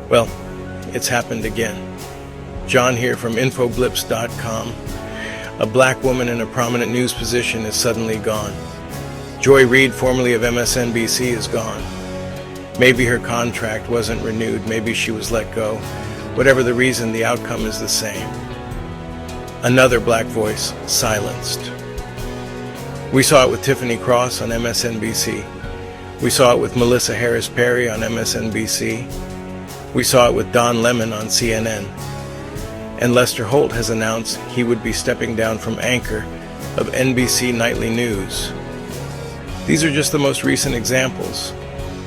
Well, it's happened again. John here from infoblips.com. A black woman in a prominent news position is suddenly gone. Joy Reid, formerly of MSNBC, is gone. Maybe her contract wasn't renewed, maybe she was let go. Whatever the reason, the outcome is the same. Another black voice silenced. We saw it with Tiffany Cross on MSNBC. We saw it with Melissa Harris Perry on MSNBC. We saw it with Don Lemon on CNN. And Lester Holt has announced he would be stepping down from anchor of NBC Nightly News. These are just the most recent examples.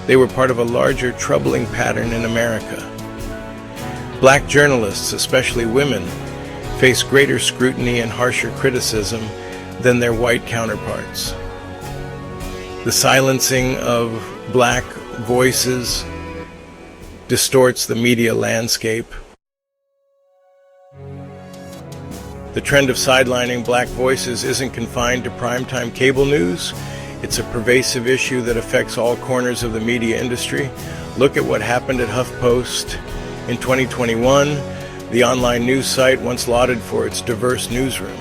They were part of a larger troubling pattern in America. Black journalists, especially women, face greater scrutiny and harsher criticism than their white counterparts. The silencing of black voices distorts the media landscape. The trend of sidelining black voices isn't confined to primetime cable news. It's a pervasive issue that affects all corners of the media industry. Look at what happened at HuffPost in 2021. The online news site, once lauded for its diverse newsroom,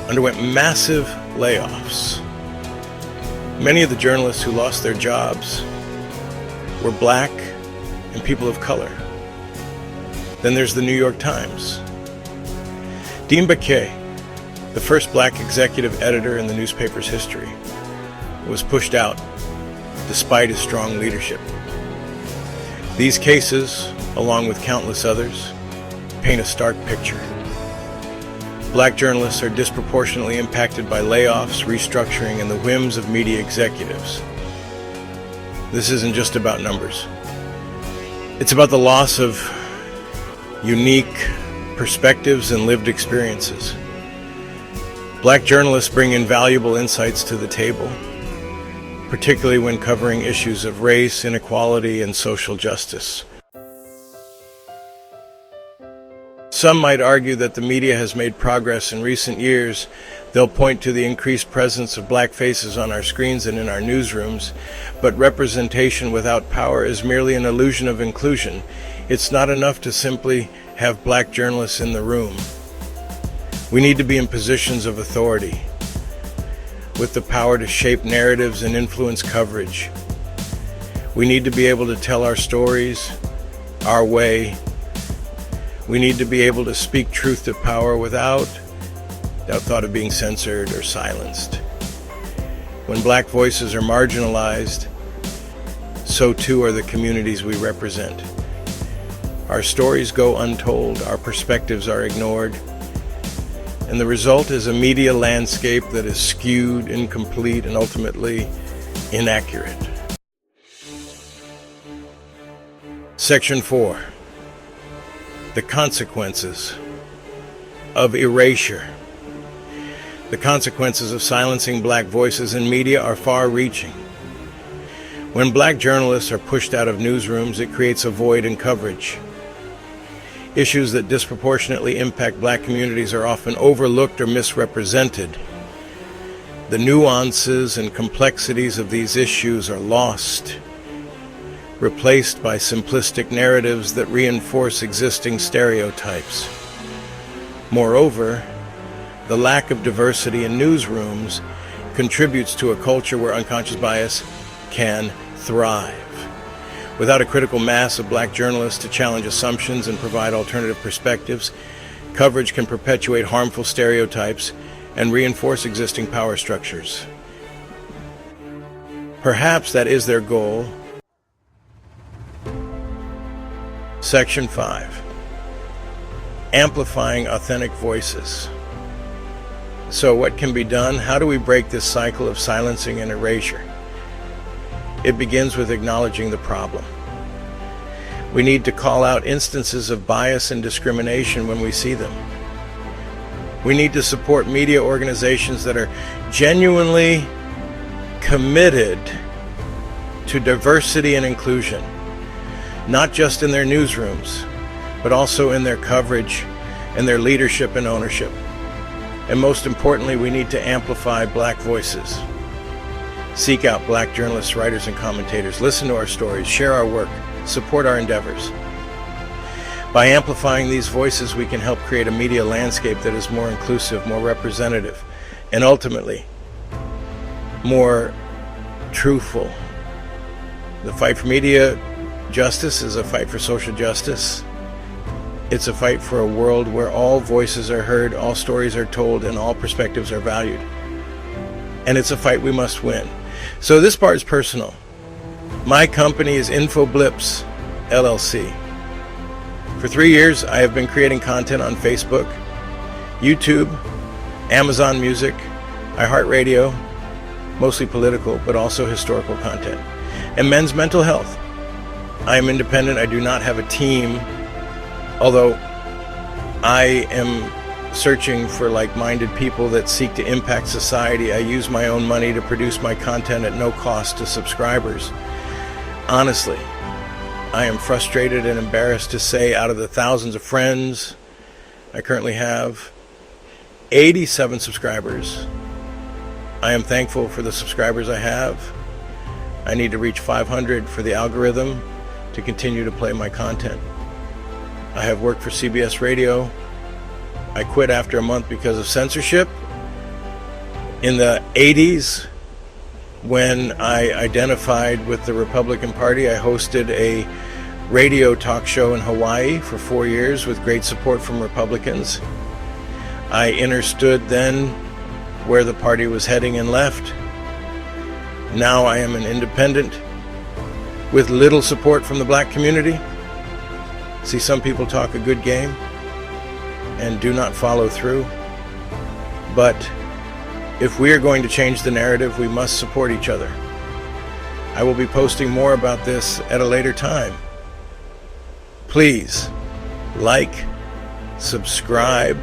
underwent massive layoffs. Many of the journalists who lost their jobs were black and people of color. Then there's the New York Times. Dean Baquet, the first black executive editor in the newspaper's history, was pushed out despite his strong leadership. These cases, along with countless others, paint a stark picture. Black journalists are disproportionately impacted by layoffs, restructuring, and the whims of media executives. This isn't just about numbers. It's about the loss of unique perspectives and lived experiences. Black journalists bring invaluable insights to the table, particularly when covering issues of race, inequality, and social justice. Some might argue that the media has made progress in recent years. They'll point to the increased presence of black faces on our screens and in our newsrooms, but representation without power is merely an illusion of inclusion. It's not enough to simply have black journalists in the room. We need to be in positions of authority, with the power to shape narratives and influence coverage. We need to be able to tell our stories, our way. We need to be able to speak truth to power without thought of being censored or silenced. When black voices are marginalized, so too are the communities we represent. Our stories go untold, our perspectives are ignored, and the result is a media landscape that is skewed, incomplete, and ultimately inaccurate. Section 4. The consequences of erasure. The consequences of silencing black voices in media are far-reaching. When black journalists are pushed out of newsrooms, it creates a void in coverage. Issues that disproportionately impact black communities are often overlooked or misrepresented. The nuances and complexities of these issues are lost, replaced by simplistic narratives that reinforce existing stereotypes. Moreover, the lack of diversity in newsrooms contributes to a culture where unconscious bias can thrive. Without a critical mass of black journalists to challenge assumptions and provide alternative perspectives, coverage can perpetuate harmful stereotypes and reinforce existing power structures. Perhaps that is their goal. Section 5. Amplifying authentic voices. So what can be done? How do we break this cycle of silencing and erasure? It begins with acknowledging the problem. We need to call out instances of bias and discrimination when we see them. We need to support media organizations that are genuinely committed to diversity and inclusion, not just in their newsrooms, but also in their coverage and their leadership and ownership. And most importantly, we need to amplify black voices. Seek out black journalists, writers, and commentators. Listen to our stories, share our work, support our endeavors. By amplifying these voices, we can help create a media landscape that is more inclusive, more representative, and ultimately more truthful. The fight for media justice is a fight for social justice. It's a fight for a world where all voices are heard, all stories are told, and all perspectives are valued. And it's a fight we must win. So this part is personal. My company is InfoBlips LLC. For 3 years, I have been creating content on Facebook, YouTube, Amazon Music, iHeartRadio, mostly political, but also historical content, and men's mental health. I am independent. I do not have a team, although I am searching for like-minded people that seek to impact society. I use my own money to produce my content at no cost to subscribers. Honestly, I am frustrated and embarrassed to say, out of the thousands of friends I currently have, 87 subscribers. I am thankful for the subscribers I have. I need to reach 500 for the algorithm to continue to play my content. I have worked for CBS Radio. I quit after a month because of censorship. In the 80s, when I identified with the Republican Party, I hosted a radio talk show in Hawaii for 4 years with great support from Republicans. I understood then where the party was heading and left. Now I am an independent with little support from the black community. See, some people talk a good game and do not follow through. But if we are going to change the narrative, we must support each other. I will be posting more about this at a later time. Please like, subscribe,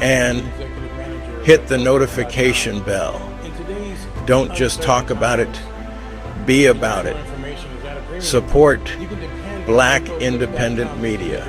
and hit the notification bell. Don't just talk about it, be about it. Support Black independent media.